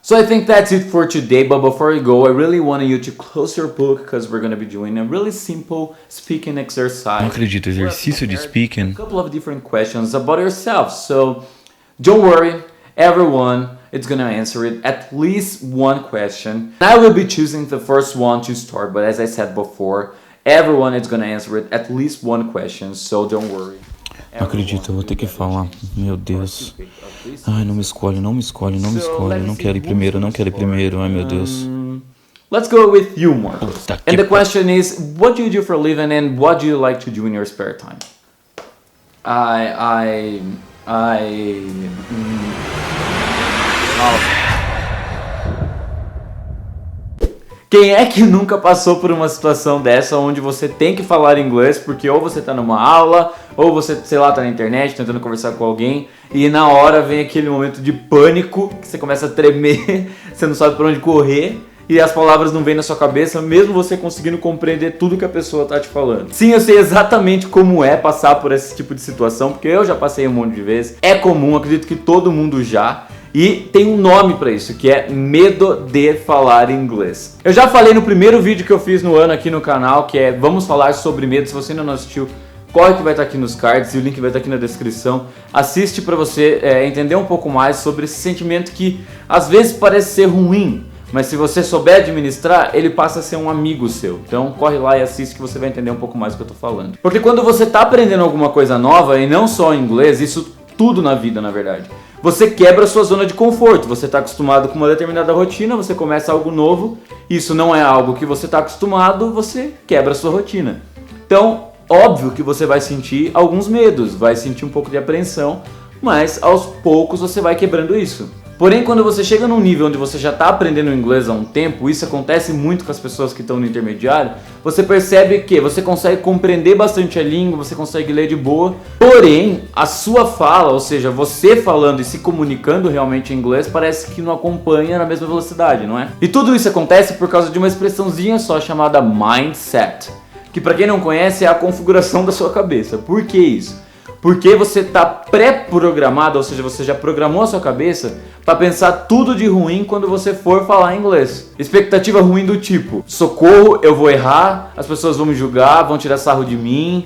So I think that's it for today, but before we go, I really want you to close your book because we're going to be doing a really simple speaking exercise. Não acredito, exercício de speaking. A couple of different questions about yourself. So don't worry, everyone is going to answer it at least one question. I will be choosing the first one to start, but as I said before, everyone is going to answer it at least one question, so don't worry. Não acredito, eu vou ter que falar. Meu Deus. Ai, não me escolhe, não me escolhe, não me escolhe. Não quero ir primeiro, não quero ir primeiro. Ai, meu Deus. Let's go with you, Marcos. Puta que And the question is, what do you do for a living and what do you like to do in your spare time? Quem é que nunca passou por uma situação dessa onde você tem que falar inglês porque ou você tá numa aula ou você, sei lá, tá na internet tentando conversar com alguém e na hora vem aquele momento de pânico que você começa a tremer, você não sabe pra onde correr e as palavras não vêm na sua cabeça mesmo você conseguindo compreender tudo que a pessoa tá te falando. Sim, eu sei exatamente como é passar por esse tipo de situação porque eu já passei um monte de vezes, é comum, acredito que todo mundo já. E tem um nome pra isso, que é medo de falar inglês. Eu já falei no primeiro vídeo que eu fiz no ano aqui no canal, que é Vamos Falar Sobre Medo. Se você ainda não assistiu, corre que vai estar aqui nos cards e o link vai estar aqui na descrição. Assiste pra você entender um pouco mais sobre esse sentimento que às vezes parece ser ruim, mas se você souber administrar, ele passa a ser um amigo seu. Então corre lá e assiste que você vai entender um pouco mais do que eu tô falando. Porque quando você tá aprendendo alguma coisa nova, e não só inglês, isso tudo na vida na verdade, você quebra a sua zona de conforto, você está acostumado com uma determinada rotina, você começa algo novo, isso não é algo que você está acostumado, você quebra a sua rotina. Então, óbvio que você vai sentir alguns medos, vai sentir um pouco de apreensão, mas aos poucos você vai quebrando isso. Porém, quando você chega num nível onde você já está aprendendo inglês há um tempo, isso acontece muito com as pessoas que estão no intermediário, você percebe que você consegue compreender bastante a língua, você consegue ler de boa, porém, a sua fala, ou seja, você falando e se comunicando realmente em inglês, parece que não acompanha na mesma velocidade, não é? E tudo isso acontece por causa de uma expressãozinha só chamada mindset, que para quem não conhece é a configuração da sua cabeça. Por que isso? Porque você está pré-programado, ou seja, você já programou a sua cabeça para pensar tudo de ruim quando você for falar inglês. Expectativa ruim do tipo, socorro, eu vou errar, as pessoas vão me julgar, vão tirar sarro de mim,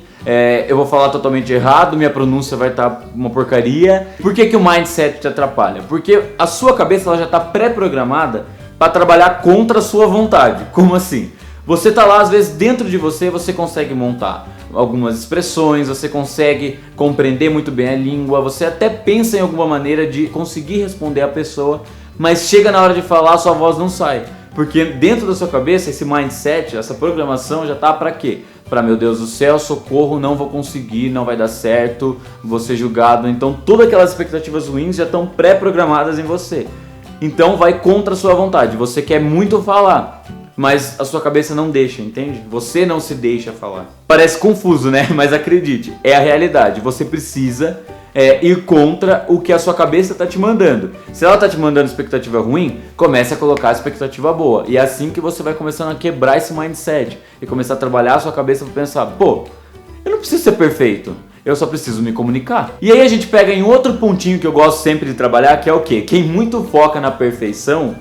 eu vou falar totalmente errado, minha pronúncia vai estar uma porcaria. Por que que o mindset te atrapalha? Porque a sua cabeça ela já está pré-programada para trabalhar contra a sua vontade. Como assim? Você tá lá, às vezes dentro de você consegue montar algumas expressões, você consegue compreender muito bem a língua, você até pensa em alguma maneira de conseguir responder a pessoa, mas chega na hora de falar, sua voz não sai. Porque dentro da sua cabeça, esse mindset, essa programação já tá pra quê? Pra, meu Deus do céu, socorro, não vou conseguir, não vai dar certo, vou ser julgado. Então todas aquelas expectativas ruins já estão pré-programadas em você. Então vai contra a sua vontade, você quer muito falar, mas a sua cabeça não deixa, entende? Você não se deixa falar. Parece confuso, né? Mas acredite, é a realidade. Você precisa ir contra o que a sua cabeça está te mandando. Se ela está te mandando expectativa ruim, comece a colocar a expectativa boa. E é assim que você vai começando a quebrar esse mindset e começar a trabalhar a sua cabeça para pensar, pô, eu não preciso ser perfeito. Eu só preciso me comunicar. E aí a gente pega em outro pontinho que eu gosto sempre de trabalhar, que é o quê? Quem muito foca na perfeição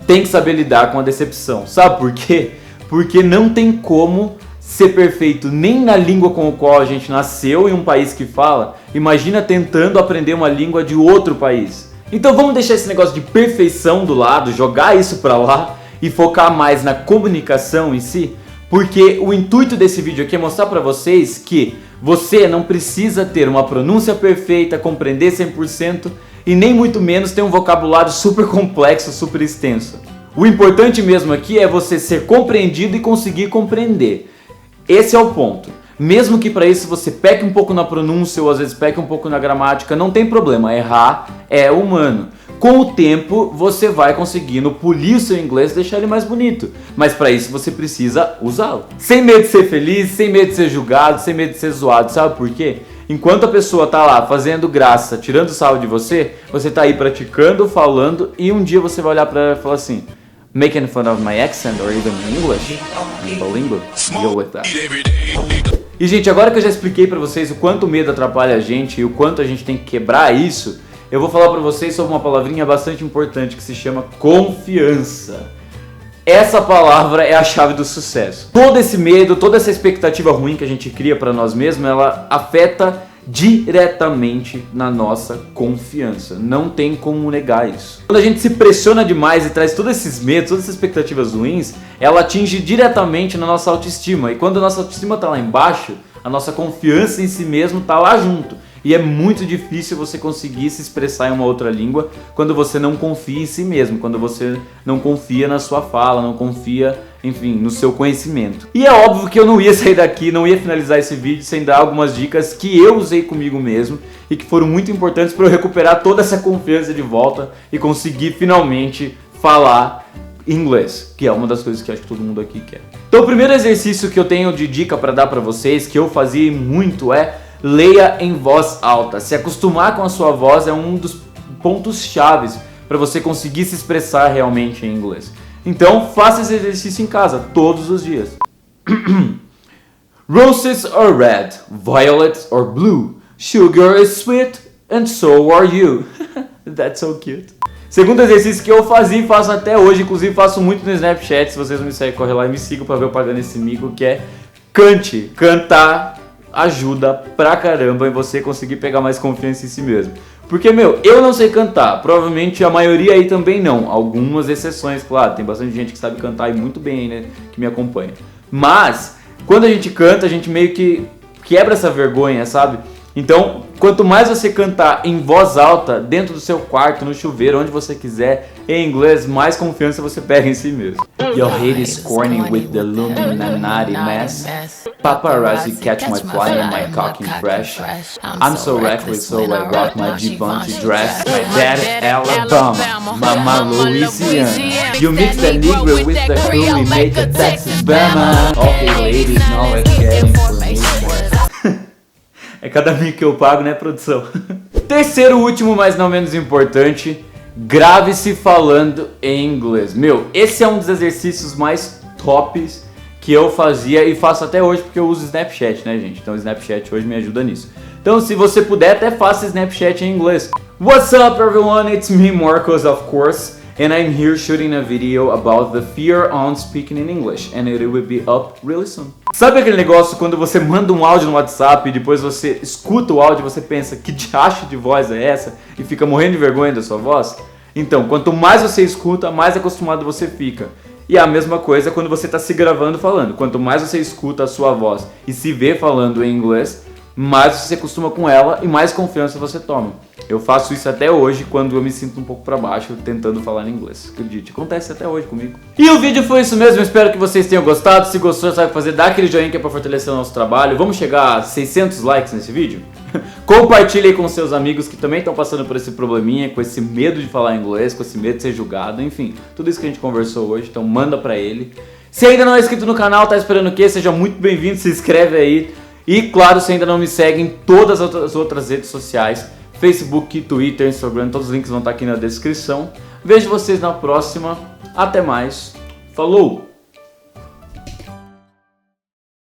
tem que saber lidar com a decepção. Sabe por quê? Porque não tem como ser perfeito nem na língua com a qual a gente nasceu em um país que fala. Imagina tentando aprender uma língua de outro país. Então vamos deixar esse negócio de perfeição do lado, jogar isso pra lá e focar mais na comunicação em si. Porque o intuito desse vídeo aqui é mostrar pra vocês que você não precisa ter uma pronúncia perfeita, compreender 100%, e nem muito menos ter um vocabulário super complexo, super extenso. O importante mesmo aqui é você ser compreendido e conseguir compreender. Esse é o ponto. Mesmo que para isso você peque um pouco na pronúncia ou às vezes peque um pouco na gramática, não tem problema, errar é humano. Com o tempo você vai conseguindo polir o seu inglês e deixar ele mais bonito. Mas para isso você precisa usá-lo. Sem medo de ser feliz, sem medo de ser julgado, sem medo de ser zoado, sabe por quê? Enquanto a pessoa tá lá fazendo graça, tirando sarro de você, você tá aí praticando, falando, e um dia você vai olhar pra ela e falar assim, making fun of my accent or even English, I'm bilingual, deal with that. E gente, agora que eu já expliquei pra vocês o quanto o medo atrapalha a gente e o quanto a gente tem que quebrar isso, eu vou falar para vocês sobre uma palavrinha bastante importante que se chama confiança. Essa palavra é a chave do sucesso. Todo esse medo, toda essa expectativa ruim que a gente cria para nós mesmos, ela afeta diretamente na nossa confiança. Não tem como negar isso. Quando a gente se pressiona demais e traz todos esses medos, todas essas expectativas ruins, ela atinge diretamente na nossa autoestima. E quando a nossa autoestima está lá embaixo, a nossa confiança em si mesmo está lá junto. E é muito difícil você conseguir se expressar em uma outra língua quando você não confia em si mesmo, quando você não confia na sua fala, não confia, enfim, no seu conhecimento. E é óbvio que eu não ia sair daqui, não ia finalizar esse vídeo sem dar algumas dicas que eu usei comigo mesmo e que foram muito importantes para eu recuperar toda essa confiança de volta e conseguir finalmente falar inglês, que é uma das coisas que acho que todo mundo aqui quer. Então o primeiro exercício que eu tenho de dica para dar para vocês, que eu fazia muito, é leia em voz alta. Se acostumar com a sua voz é um dos pontos chaves para você conseguir se expressar realmente em inglês. Então faça esse exercício em casa todos os dias. Roses are red, violets are blue, sugar is sweet and so are you. That's so cute. Segundo exercício que eu fazia e faço até hoje, inclusive faço muito no Snapchat, se vocês não me seguem, corre lá e me sigam para ver eu pagando esse mico, que é cante. Cantar ajuda pra caramba em você conseguir pegar mais confiança em si mesmo. Porque, eu não sei cantar, provavelmente a maioria aí também não, algumas exceções, claro, tem bastante gente que sabe cantar e muito bem, né, que me acompanha. Mas, quando a gente canta, a gente meio que quebra essa vergonha, sabe? Então, quanto mais você cantar em voz alta, dentro do seu quarto, no chuveiro, onde você quiser, em inglês, mais confiança você pega em si mesmo. Your hate is corny with the Illuminati mess. Paparazzi catch my fly and my cock in fresh. I'm so reckless, so I got my Givenchy dress. My dad Alabama, Mama Louisiana. You mix the Negro with the crew, we make a Texas Bama. Okay, ladies, now let's get information. É cada mico que eu pago, né, produção? Terceiro, último, mas não menos importante, grave-se falando em inglês. Esse é um dos exercícios mais tops que eu fazia e faço até hoje porque eu uso Snapchat, né, gente? Então o Snapchat hoje me ajuda nisso. Então se você puder, até faça Snapchat em inglês. What's up, everyone? It's me, Marcos, of course. And I'm here shooting a video about the fear on speaking in English. And it will be up really soon. Sabe aquele negócio quando você manda um áudio no WhatsApp e depois você escuta o áudio e você pensa, que diacho de voz é essa? E fica morrendo de vergonha da sua voz? Então, quanto mais você escuta, mais acostumado você fica. E a mesma coisa quando você está se gravando falando. Quanto mais você escuta a sua voz e se vê falando em inglês, mais você se acostuma com ela e mais confiança você toma. Eu faço isso até hoje quando eu me sinto um pouco pra baixo tentando falar em inglês. Acredite, acontece até hoje comigo. E o vídeo foi isso mesmo, espero que vocês tenham gostado. Se gostou, sabe fazer, dá aquele joinha que é pra fortalecer o nosso trabalho. Vamos chegar a 600 likes nesse vídeo? Compartilhe aí com seus amigos que também estão passando por esse probleminha, com esse medo de falar inglês, com esse medo de ser julgado, enfim, tudo isso que a gente conversou hoje, então manda pra ele. Se ainda não é inscrito no canal, tá esperando o quê? Seja muito bem-vindo, se inscreve aí. E claro, se ainda não me segue em todas as outras redes sociais, Facebook, Twitter, Instagram, todos os links vão estar aqui na descrição. Vejo vocês na próxima, até mais, falou!